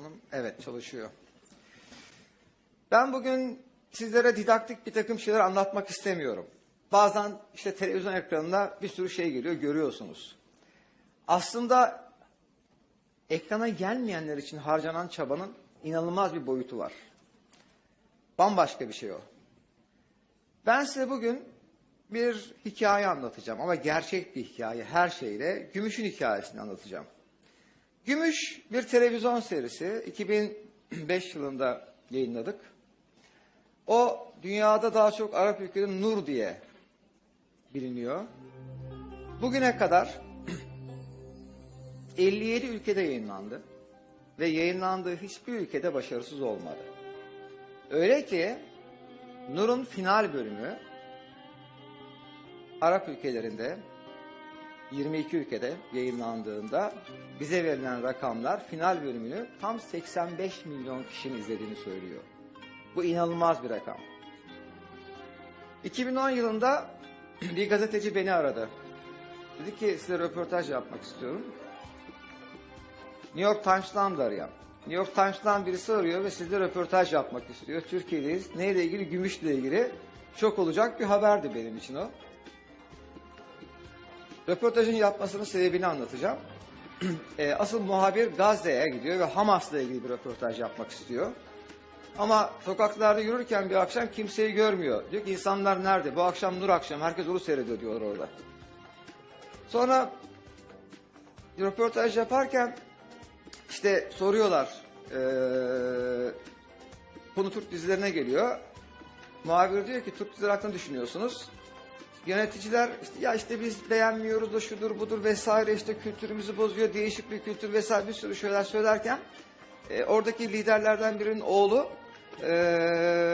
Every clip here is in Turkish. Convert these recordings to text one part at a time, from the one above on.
Mikrofonum evet çalışıyor. Ben bugün sizlere didaktik bir takım şeyler anlatmak istemiyorum. Bazen işte televizyon ekranında bir sürü şey geliyor, görüyorsunuz. Aslında ekrana gelmeyenler için harcanan çabanın inanılmaz bir boyutu var. Bambaşka bir şey o. Ben size bugün bir hikaye anlatacağım ama gerçek bir hikaye, her şeyle Gümüş'ün hikayesini anlatacağım. Gümüş bir televizyon serisi, 2005 yılında yayınladık. O dünyada daha çok Arap ülkelerinde Nur diye biliniyor. Bugüne kadar 57 ülkede yayınlandı ve yayınlandığı hiçbir ülkede başarısız olmadı. Öyle ki Nur'un final bölümü Arap ülkelerinde 22 ülkede yayınlandığında bize verilen rakamlar final bölümünü tam 85 milyon kişinin izlediğini söylüyor. Bu inanılmaz bir rakam. 2010 yılında bir gazeteci beni aradı. Dedi ki size röportaj yapmak istiyorum. New York Times'tan da arayan. New York Times'tan birisi arıyor ve sizle röportaj yapmak istiyor. Türkiye'deyiz. Neyle ilgili? Gümüş'le ilgili. Çok olacak bir haberdi benim için o. Röportajın yapmasının sebebini anlatacağım. Asıl muhabir Gazze'ye gidiyor ve Hamas'la ilgili bir röportaj yapmak istiyor. Ama sokaklarda yürürken bir akşam kimseyi görmüyor. Diyor ki insanlar nerede? Bu akşam Nur akşam. Herkes onu seyrediyor diyorlar orada. Sonra röportaj yaparken işte soruyorlar. Konu Türk dizilerine geliyor. Muhabir diyor ki Türk dizileri hakkında düşünüyorsunuz. Yöneticiler işte biz beğenmiyoruz da şudur budur vesaire işte kültürümüzü bozuyor, değişik bir kültür vesaire bir sürü şeyler söylerken oradaki liderlerden birinin oğlu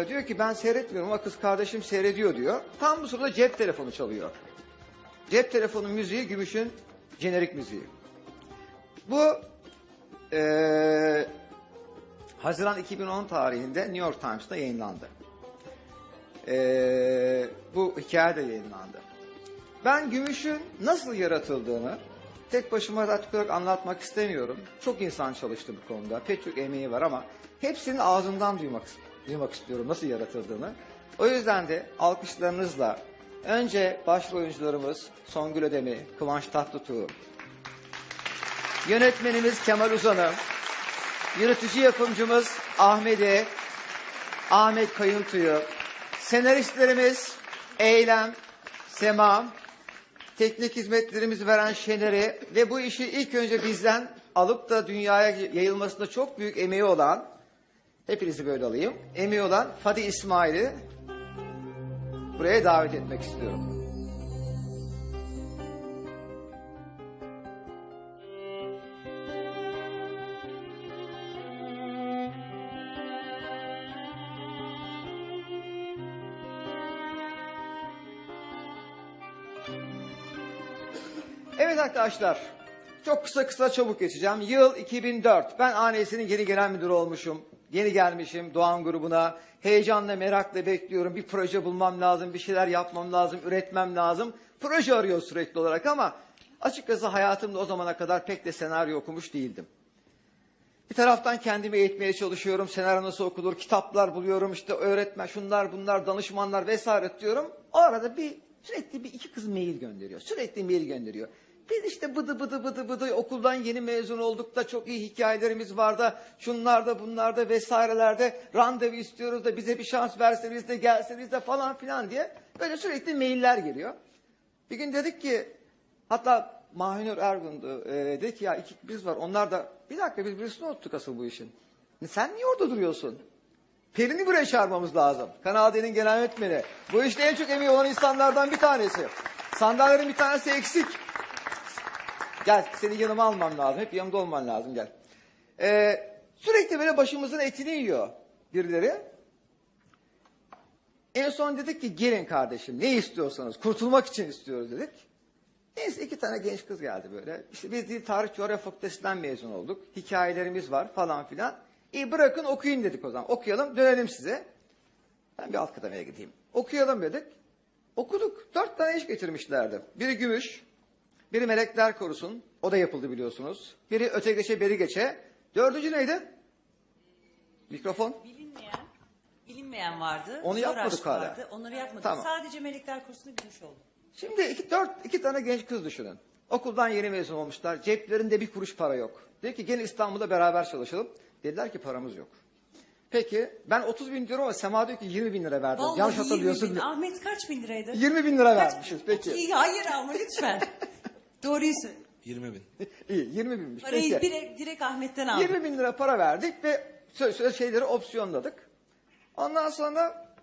diyor ki ben seyretmiyorum ama kız kardeşim seyrediyor diyor. Tam bu sırada cep telefonu çalıyor. Cep telefonu müziği Gümüş'ün jenerik müziği. Bu Haziran 2010 tarihinde New York Times'ta yayınlandı. Bu hikaye de yayınlandı. Ben Gümüş'ün nasıl yaratıldığını tek başıma açık olarak anlatmak istemiyorum. Çok insan çalıştı bu konuda. Pek çok emeği var ama hepsinin ağzından duymak istiyorum nasıl yaratıldığını. O yüzden de alkışlarınızla önce başrol oyuncularımız Songül Ödem'i, Kıvanç Tatlıtuğ, yönetmenimiz Kemal Uzan'ı, yönetici yapımcımız Ahmet Kayıntu'yu, senaristlerimiz Eylem, Sema, teknik hizmetlerimizi veren Şener'i ve bu işi ilk önce bizden alıp da dünyaya yayılmasında çok büyük emeği olan, hepinizi böyle alayım, emeği olan Fadi İsmail'i buraya davet etmek istiyorum. Evet arkadaşlar, çok kısa çabuk geçeceğim. Yıl 2004. Ben ANS'nin yeni genel müdürü olmuşum. Yeni gelmişim Doğan grubuna. Heyecanla, merakla bekliyorum. Bir proje bulmam lazım, bir şeyler yapmam lazım, üretmem lazım. Proje arıyor sürekli olarak ama açıkçası hayatımda o zamana kadar pek de senaryo okumuş değildim. Bir taraftan kendimi eğitmeye çalışıyorum. Senaryo nasıl okunur, kitaplar buluyorum. İşte öğretmen, şunlar bunlar, danışmanlar vesaire diyorum. O arada sürekli iki kız mail gönderiyor. Sürekli mail gönderiyor. Biz işte bıdı okuldan yeni mezun olduk da çok iyi hikayelerimiz var da şunlarda bunlarda vesairelerde randevu istiyoruz da bize bir şans verseniz de gelseniz de falan filan diye böyle sürekli mailler geliyor. Bir gün dedik ki hatta Mahinur Ergun'du dedi ki ya iki biz var onlar da bir dakika biz birisini unuttuk asıl bu işin. Sen niye orada duruyorsun? Pelin'i buraya çağırmamız lazım. Kanal D'nin genel yönetmeni. Bu işte en çok emeği olan insanlardan bir tanesi. Sandalyelerin bir tanesi eksik. Gel seni yanıma almam lazım. Hep yanımda olman lazım gel. Sürekli böyle başımızın etini yiyor birileri. En son dedik ki gelin kardeşim ne istiyorsanız kurtulmak için istiyoruz dedik. Neyse iki tane genç kız geldi böyle. İşte biz Dil Tarih Coğrafya Fakültesinden mezun olduk. Hikayelerimiz var falan filan. İyi bırakın okuyun dedik o zaman. Okuyalım dönelim size. Ben bir alt kademeye gideyim. Okuyalım dedik. Okuduk. 4 tane iş getirmişlerdi. Biri Gümüş. Biri Melekler Korusun. O da yapıldı biliyorsunuz. Biri Öte Geçe Beri Geçe. 4. neydi? Mikrofon. Bilinmeyen vardı. Onu Zor yapmadık aşk hala. vardı. Onları yapmadık. Tamam. Sadece melekler kursuna girmiş oldum. Şimdi iki tane genç kız düşünün. Okuldan yeni mezun olmuşlar. Ceplerinde bir kuruş para yok. Dedi ki gelin İstanbul'da beraber çalışalım. Dediler ki paramız yok. Peki ben 30 bin diyorum ama Sema diyor ki 20 bin lira verdim. Vallahi Yanlış 20 hatırlıyorsun. bin. Ahmet kaç bin liraydı? 20 bin lira vermişiz peki. İyi, hayır ama lütfen. Doğruyu söyle. 20 bin. İyi 20 binmiş. Parayı Peki. direkt Ahmet'ten aldım. 20 bin lira para verdik ve söz şeyleri opsiyonladık. Ondan sonra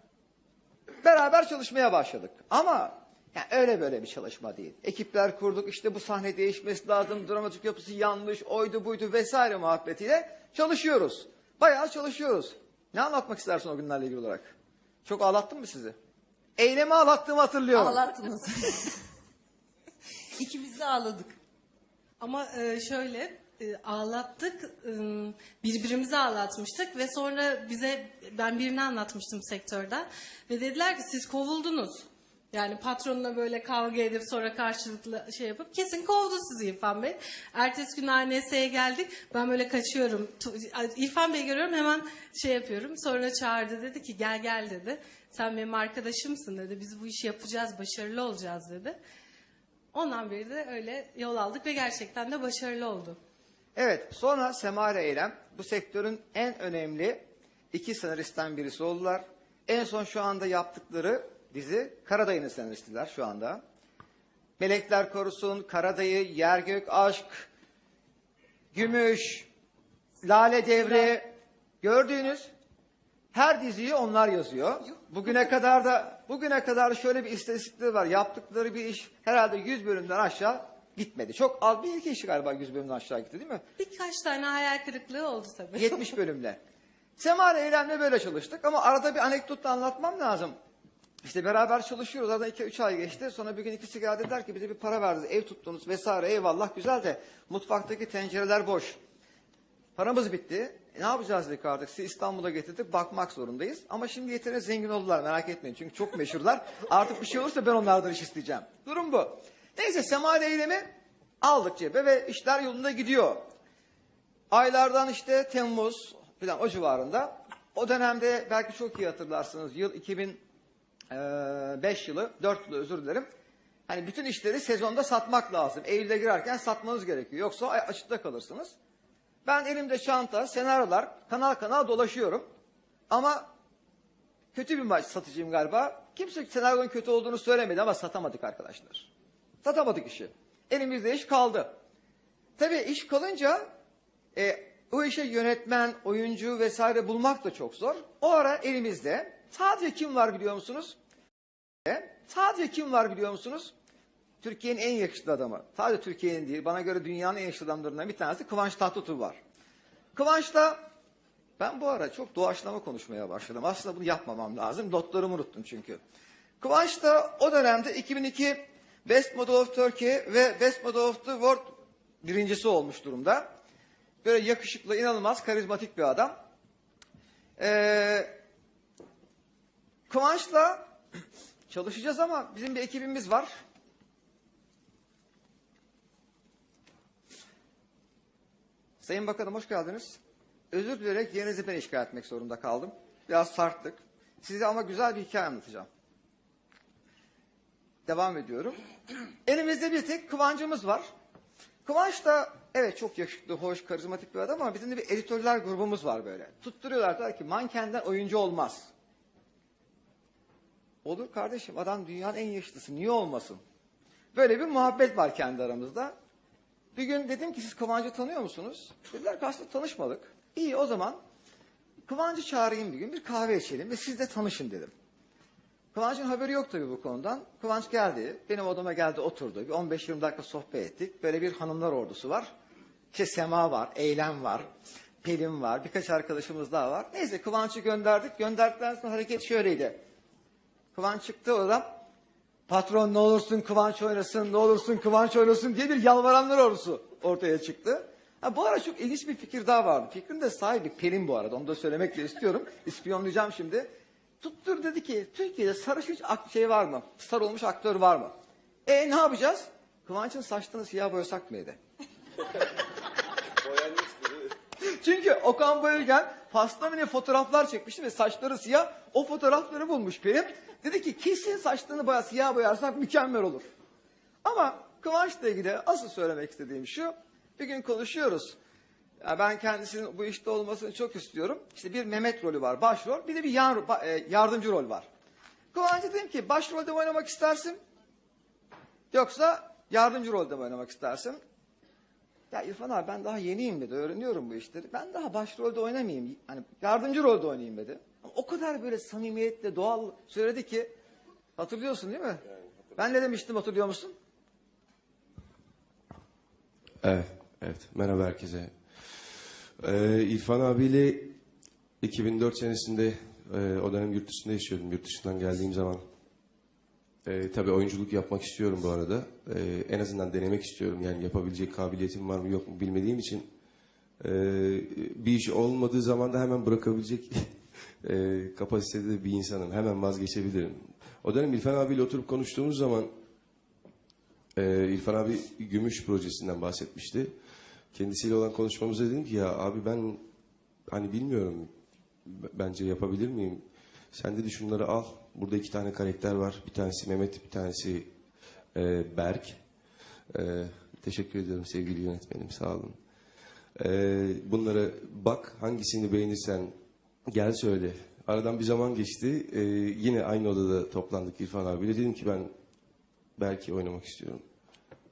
beraber çalışmaya başladık. Ama yani öyle böyle bir çalışma değil. Ekipler kurduk, işte bu sahne değişmesi lazım, dramatik yapısı yanlış, oydu buydu vesaire muhabbetiyle çalışıyoruz. Bayağı çalışıyoruz. Ne anlatmak istersin o günlerle ilgili olarak? Çok ağlattım mı sizi? Eylemi ağlattığımı hatırlıyorum. Ağlattınız. İkimiz de ağladık. Ama şöyle ağlattık, birbirimizi ağlatmıştık ve sonra ben birini anlatmıştım sektörden ve dediler ki siz kovuldunuz. Yani patronla böyle kavga edip sonra karşılıklı şey yapıp kesin kovdu sizi İrfan Bey. Ertesi gün ANS'ye geldik. Ben böyle kaçıyorum. İrfan Bey'i görüyorum hemen şey yapıyorum. Sonra çağırdı dedi ki gel dedi. Sen benim arkadaşımsın dedi. Biz bu işi yapacağız, başarılı olacağız dedi. Ondan beri de öyle yol aldık ve gerçekten de başarılı oldu. Evet, sonra Sema ile Eylem bu sektörün en önemli iki senaristten birisi oldular. En son şu anda yaptıkları dizi Karadayı'nın senaristiler şu anda. Melekler Korusun, Karadayı, Yer Gök Aşk, Gümüş, Lale Devri, gördüğünüz her diziyi onlar yazıyor. Bugüne kadar şöyle bir istatistikleri var. Yaptıkları bir iş herhalde 100 bölümden aşağı gitmedi. Çok az bir iki iş galiba 100 bölümden aşağı gitti değil mi? Birkaç tane hayal kırıklığı oldu tabii. 70 bölümle. Sema ile Eylem'le böyle çalıştık ama arada bir anekdot da anlatmam lazım. İşte beraber çalışıyoruz. Aradan 2-3 ay geçti. Sonra bir gün ikisi geldi, dediler ki bize bir para verdiniz. Ev tuttunuz vesaire, eyvallah güzel de mutfaktaki tencereler boş. Paramız bitti. Ne yapacağız dedik artık. Sizi İstanbul'a getirdik. Bakmak zorundayız. Ama şimdi yeterince zengin oldular. Merak etmeyin. Çünkü çok meşhurlar. Artık bir şey olursa ben onlardan iş isteyeceğim. Durum bu. Neyse Sema ile Eylem'i aldık cebe ve işler yolunda gidiyor. Aylardan işte Temmuz falan o civarında. O dönemde belki çok iyi hatırlarsınız. Yıl 2005 yılı, 4 yılı özür dilerim. Hani bütün işleri sezonda satmak lazım. Eylül'e girerken satmanız gerekiyor. Yoksa açıkta kalırsınız. Ben elimde çanta, senaryolar, kanal kanal dolaşıyorum. Ama kötü bir maç satıcıyım galiba. Kimse senaryonun kötü olduğunu söylemedi ama satamadık arkadaşlar. Satamadık işi. Elimizde iş kaldı. Tabii iş kalınca o işe yönetmen, oyuncu vesaire bulmak da çok zor. O ara elimizde sadece kim var biliyor musunuz? Sadece kim var biliyor musunuz? Türkiye'nin en yakışıklı adamı. Sadece Türkiye'nin değil, bana göre dünyanın en yakışıklı adamlarından bir tanesi Kıvanç Tatlıtuğ var. Kıvanç'ta ben bu ara çok doğaçlama konuşmaya başladım. Aslında bunu yapmamam lazım. Notlarımı unuttum çünkü. Kıvanç'ta o dönemde 2002 Best Model of Turkey ve Best Model of the World birincisi olmuş durumda. Böyle yakışıklı, inanılmaz karizmatik bir adam. Kıvanç'la çalışacağız ama bizim bir ekibimiz var. Sayın Bakanım hoş geldiniz. Özür dileyerek yerinizi ben işgal etmek zorunda kaldım. Biraz sarttık. Size ama güzel bir hikaye anlatacağım. Devam ediyorum. Elimizde bir tek Kıvancımız var. Kıvanç da evet çok yakışıklı, hoş, karizmatik bir adam ama bizim de bir editörler grubumuz var böyle. Tutturuyorlar der ki mankenden oyuncu olmaz. Olur kardeşim, adam dünyanın en yakışıklısı, niye olmasın? Böyle bir muhabbet var kendi aramızda. Bir gün dedim ki siz Kıvancı tanıyor musunuz? Dediler ki aslında tanışmadık. İyi o zaman Kıvancı çağırayım bir gün, bir kahve içelim ve siz de tanışın dedim. Kıvanç'ın haberi yok tabii bu konudan. Kıvanç geldi, benim odama geldi oturdu. Bir 15-20 dakika sohbet ettik. Böyle bir hanımlar ordusu var. İşte Sema var, Eylem var, Pelin var, birkaç arkadaşımız daha var. Neyse Kıvanç'ı gönderdik. Gönderdikten sonra hareket şöyleydi. Kıvanç çıktı oradan. Patron ne olursun Kıvanç oynasın, ne olursun Kıvanç oynasın diye bir yalvaranlar ordusu ortaya çıktı. Ha, bu ara çok ilginç bir fikir daha vardı. Fikrin de sahibi Pelin bu arada. Onu da söylemek de istiyorum. İspiyonlayacağım şimdi. Tuttur dedi ki Türkiye'de sarışın şey var mı? Star olmuş aktör var mı? Ne yapacağız? Kıvanç'ın saçlarını siyah boyasak mıydı? Çünkü Okan Bayülgen pastamine fotoğraflar çekmişti ve saçları siyah. O fotoğrafları bulmuş benim. Dedi ki kesin saçlarını siyah boyarsak mükemmel olur. Ama Kıvanç'la ilgili asıl söylemek istediğim şu. Bir gün konuşuyoruz. Ya ben kendisinin bu işte olmasını çok istiyorum. İşte bir Mehmet rolü var, başrol. Bir de bir yardımcı rol var. Kıvanç'a dedim ki başrolde mi oynamak istersin? Yoksa yardımcı rolde mi oynamak istersin? Ya İrfan abi ben daha yeniyim dedi. Öğreniyorum bu işleri. Ben daha başrolde oynamayayım. Hani yardımcı rolde oynayayım dedi. Ama o kadar böyle samimiyetle doğal söyledi ki. Hatırlıyorsun değil mi? Ben ne demiştim hatırlıyor musun? Evet, evet. Merhaba herkese. İrfan abiyle 2004 senesinde o dönem yurt dışında yaşıyordum. Yurt dışından geldiğim zaman. Tabii oyunculuk yapmak istiyorum bu arada. En azından denemek istiyorum. Yani yapabilecek kabiliyetim var mı yok mu bilmediğim için. Bir iş olmadığı zaman da hemen bırakabilecek kapasitede bir insanım. Hemen vazgeçebilirim. O dönem İrfan abiyle oturup konuştuğumuz zaman İrfan abi Gümüş projesinden bahsetmişti. Kendisiyle olan konuşmamızda dedim ki ya abi ben hani bilmiyorum bence yapabilir miyim? Sen dedi şunları al. Burada 2 tane karakter var. Bir tanesi Mehmet, bir tanesi Berk. Teşekkür ediyorum sevgili yönetmenim sağ olun. Bunlara bak hangisini beğenirsen gel söyle. Aradan bir zaman geçti. Yine aynı odada toplandık İrfan abiyle. Dedim ki ben Berk'i oynamak istiyorum.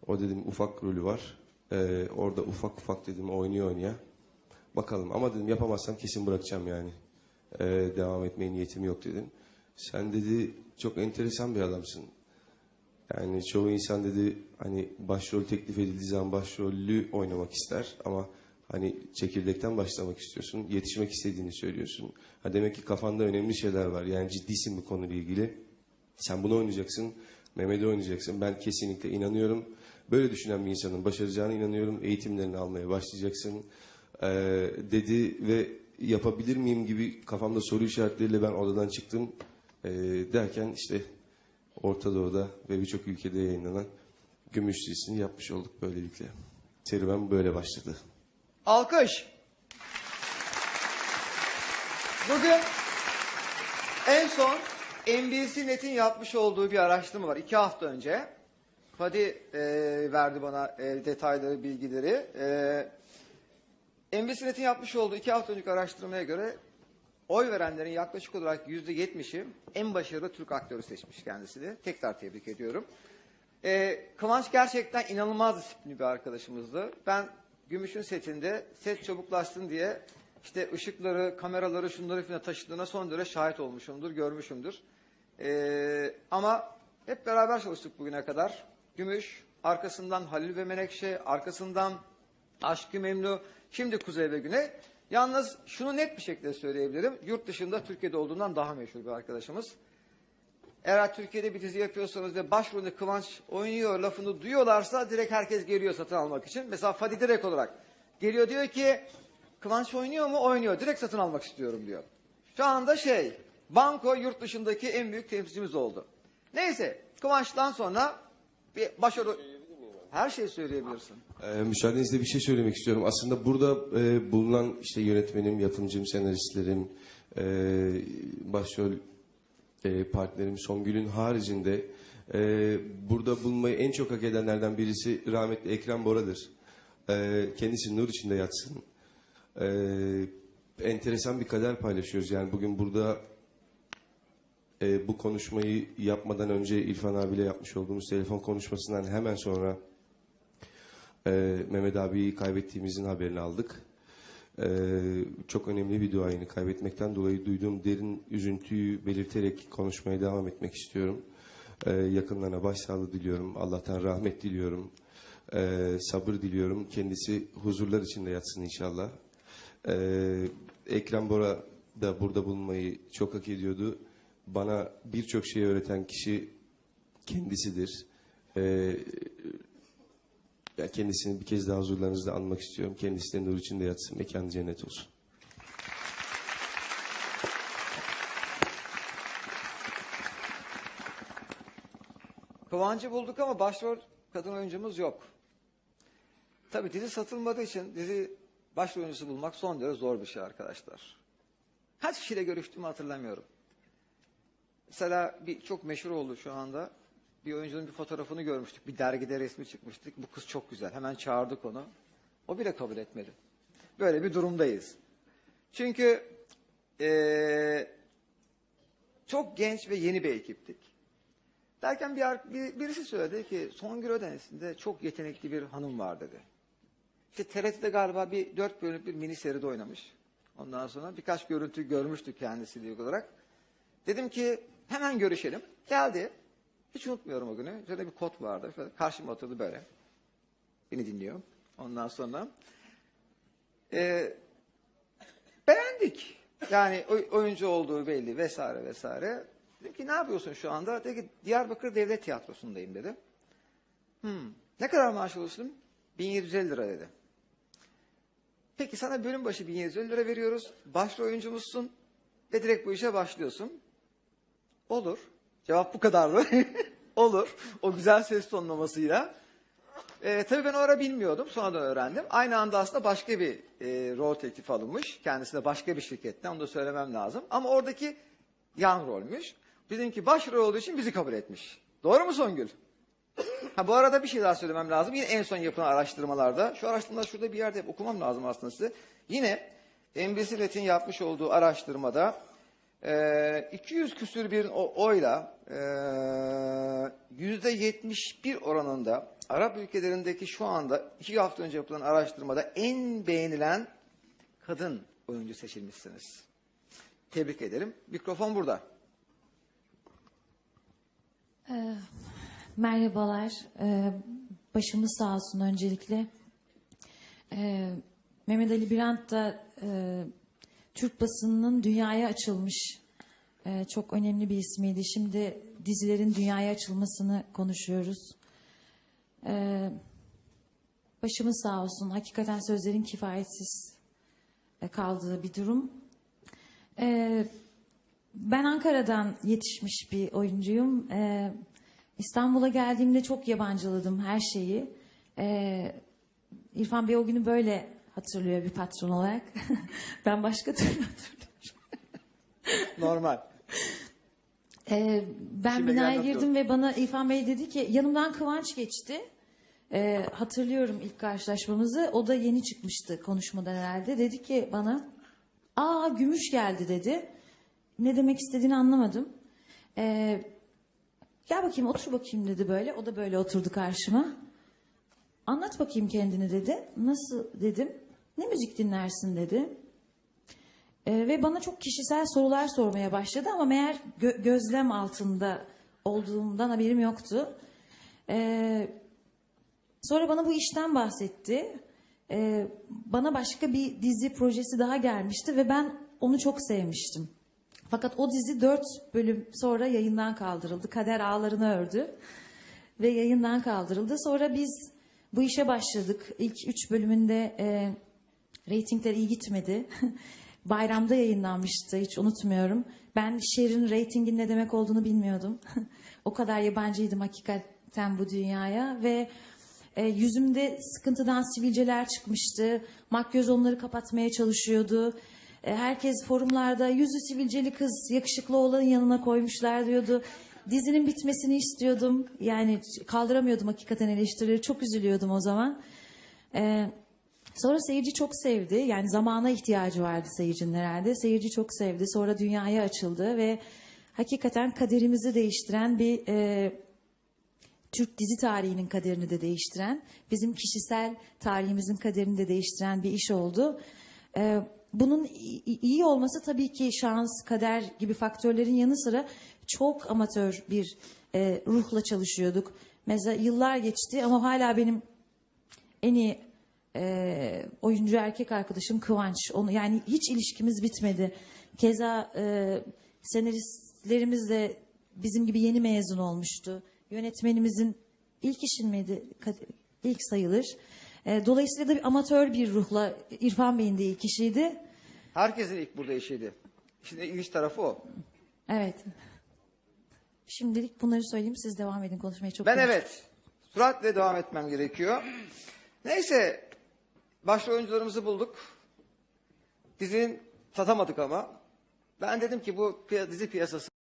O dedim ufak rolü var. Orada ufak ufak dedim oynaya. Bakalım ama dedim yapamazsam kesin bırakacağım yani. Devam etmeye niyetim yok dedim. Sen dedi çok enteresan bir adamsın. Yani çoğu insan dedi hani başrol teklif edildiği zaman başrollü oynamak ister ama hani çekirdekten başlamak istiyorsun. Yetişmek istediğini söylüyorsun. Ha demek ki kafanda önemli şeyler var. Yani ciddisin bu konuyla ilgili. Sen bunu oynayacaksın. Mehmet'i oynayacaksın. Ben kesinlikle inanıyorum. Böyle düşünen bir insanın başaracağına inanıyorum. Eğitimlerini almaya başlayacaksın dedi ve yapabilir miyim gibi kafamda soru işaretleriyle ben odadan çıktım. Derken işte Orta Doğu'da ve birçok ülkede yayınlanan Gümüş dizisini yapmış olduk böylelikle. Serüven böyle başladı. Alkış. Bugün en son NBC Net'in yapmış olduğu bir araştırma var. 2 hafta önce. Fadi verdi bana detayları, bilgileri. NBC Net'in yapmış olduğu 2 hafta önceki araştırmaya göre oy verenlerin yaklaşık olarak %70'i en başarılı Türk aktörü seçmiş kendisini. Tekrar tebrik ediyorum. Kıvanç gerçekten inanılmaz disiplinli bir arkadaşımızdı. Ben Gümüş'ün setinde set çabuklaşsın diye işte ışıkları, kameraları, şunları falan taşıdığına son derece şahit olmuşumdur, görmüşümdür. Ama hep beraber çalıştık bugüne kadar. Gümüş, arkasından Halil ve Menekşe, arkasından Aşk-ı Memnu, şimdi Kuzey ve Güney. Yalnız şunu net bir şekilde söyleyebilirim. Yurt dışında Türkiye'de olduğundan daha meşhur bir arkadaşımız. Eğer Türkiye'de bir dizi yapıyorsanız ve başrolünde Kıvanç oynuyor lafını duyuyorlarsa direkt herkes geliyor satın almak için. Mesela Fadi direkt olarak geliyor diyor ki Kıvanç oynuyor mu? Oynuyor. Direkt satın almak istiyorum diyor. Şu anda Banko yurt dışındaki en büyük temsilcimiz oldu. Neyse Kıvanç'tan sonra bir başarı... Her şeyi söyleyebilirsin. Müsaadenizle bir şey söylemek istiyorum. Aslında burada bulunan işte yönetmenim, yapımcım, senaristlerim, başrol partnerim Songül'ün haricinde burada bulunmayı en çok hak edenlerden birisi rahmetli Ekrem Bora'dır. Kendisi nur içinde yatsın. Enteresan bir kader paylaşıyoruz. Yani bugün burada bu konuşmayı yapmadan önce İrfan abiyle yapmış olduğumuz telefon konuşmasından hemen sonra Mehmet abiyi kaybettiğimizin haberini aldık. Çok önemli bir duayeni kaybetmekten dolayı duyduğum derin üzüntüyü belirterek konuşmaya devam etmek istiyorum. Yakınlarına başsağlığı diliyorum. Allah'tan rahmet diliyorum. Sabır diliyorum. Kendisi huzurlar içinde yatsın inşallah. Ekrem Bora da burada bulunmayı çok hak ediyordu. Bana birçok şey öğreten kişi kendisidir. Kendisini bir kez daha huzurlarınızda anmak istiyorum. Kendisi de nur içinde yatsın. Mekanı cennet olsun. Kıvancı bulduk ama başrol kadın oyuncumuz yok. Tabii dizi satılmadığı için dizi başrol oyuncusu bulmak son derece zor bir şey arkadaşlar. Kaç kişiyle görüştüğümü hatırlamıyorum. Mesela bir çok meşhur oldu şu anda. Bir oyuncunun bir fotoğrafını görmüştük. Bir dergide resmi çıkmıştık. Bu kız çok güzel. Hemen çağırdık onu. O bile kabul etmedi. Böyle bir durumdayız. Çünkü çok genç ve yeni bir ekiptik. Derken birisi söyledi ki Songül Ödenesi'nde çok yetenekli bir hanım var dedi. İşte TRT'de galiba bir 4 bölümlük bir mini seride oynamış. Ondan sonra birkaç görüntü görmüştük kendisiyle olarak. Dedim ki hemen görüşelim. Geldi. Hiç unutmuyorum o günü. Şöyle bir kod vardı. Şöyle karşıma oturdu böyle. Beni dinliyor. Ondan sonra beğendik. Yani oyuncu olduğu belli vesaire vesaire. Dedim ki ne yapıyorsun şu anda? Dedi ki Diyarbakır Devlet Tiyatrosu'ndayım dedi. Ne kadar maaş alıyorsun? 1750 lira dedi. Peki sana bölüm başı 1750 lira veriyoruz. Başrol oyuncumuzsun ve direkt bu işe başlıyorsun. Olur. Cevap bu kadardı. Olur. O güzel ses tonlamasıyla. Tabii ben o ara bilmiyordum. Sonradan öğrendim. Aynı anda aslında başka bir rol teklifi alınmış. Kendisi de başka bir şirketten. Onu da söylemem lazım. Ama oradaki yan rolmüş. Bizimki başrol olduğu için bizi kabul etmiş. Doğru mu Songül? Bu arada bir şey daha söylemem lazım. Yine en son yapılan araştırmalarda. Şu araştırmalar şurada bir yerde okumam lazım aslında size. Yine NBC Net'in yapmış olduğu araştırmada 200 küsür bir oyla %71 oranında Arap ülkelerindeki şu anda 2 hafta önce yapılan araştırmada en beğenilen kadın oyuncu seçilmişsiniz. Tebrik ederim. Mikrofon burada. Merhabalar. Başımız sağ olsun öncelikle. Mehmet Ali Birant da Türk basınının dünyaya açılmış çok önemli bir ismiydi. Şimdi dizilerin dünyaya açılmasını konuşuyoruz. Başımız sağ olsun. Hakikaten sözlerin kifayetsiz kaldığı bir durum. Ben Ankara'dan yetişmiş bir oyuncuyum. İstanbul'a geldiğimde çok yabancıladım her şeyi. İrfan Bey o günü böyle hatırlıyor bir patron olarak. Ben başka türlü hatırlıyorum. Normal. Ben Şimdi binaya anlatıyorum. girdim ve bana İrfan Bey dedi ki yanımdan Kıvanç geçti. Hatırlıyorum ilk karşılaşmamızı. O da yeni çıkmıştı konuşmadan herhalde. Dedi ki bana Gümüş geldi dedi. Ne demek istediğini anlamadım. Gel bakayım otur bakayım dedi böyle. O da böyle oturdu karşıma. Anlat bakayım kendini dedi. Nasıl dedim. Ne müzik dinlersin dedi. Ve bana çok kişisel sorular sormaya başladı ama meğer gözlem altında olduğumdan haberim yoktu. Sonra bana bu işten bahsetti. Bana başka bir dizi projesi daha gelmişti ve ben onu çok sevmiştim. Fakat o dizi 4 bölüm sonra yayından kaldırıldı. Kader ağlarını ördü ve yayından kaldırıldı. Sonra biz bu işe başladık. İlk 3 bölümünde reytingler iyi gitmedi. Bayramda yayınlanmıştı, hiç unutmuyorum. Ben Cher'in reytingin ne demek olduğunu bilmiyordum. O kadar yabancıydım hakikaten bu dünyaya ve yüzümde sıkıntıdan sivilceler çıkmıştı. Makyöz onları kapatmaya çalışıyordu. Herkes forumlarda yüzü sivilceli kız yakışıklı olanın yanına koymuşlar diyordu. Dizinin bitmesini istiyordum. Yani kaldıramıyordum hakikaten eleştirileri. Çok üzülüyordum o zaman. Sonra seyirci çok sevdi. Yani zamana ihtiyacı vardı seyircinin herhalde. Seyirci çok sevdi. Sonra dünyaya açıldı ve hakikaten kaderimizi değiştiren bir Türk dizi tarihinin kaderini de değiştiren, bizim kişisel tarihimizin kaderini de değiştiren bir iş oldu. Bunun iyi olması tabii ki şans, kader gibi faktörlerin yanı sıra çok amatör bir ruhla çalışıyorduk. Mesela yıllar geçti ama hala benim en iyi oyuncu erkek arkadaşım Kıvanç. Yani hiç ilişkimiz bitmedi. Keza senaristlerimiz de bizim gibi yeni mezun olmuştu. Yönetmenimizin ilk işin miydi? İlk sayılır. Dolayısıyla da bir amatör bir ruhla İrfan Bey'in de ilk işiydi. Herkesin ilk burada işiydi. Şimdi ilginç tarafı o. Evet. Şimdilik bunları söyleyeyim. Siz devam edin konuşmaya. Çok Ben konuştum. evet. Süratle devam etmem gerekiyor. Neyse. Başrol oyuncularımızı bulduk. Dizinin tatamadık ama. Ben dedim ki bu dizi piyasası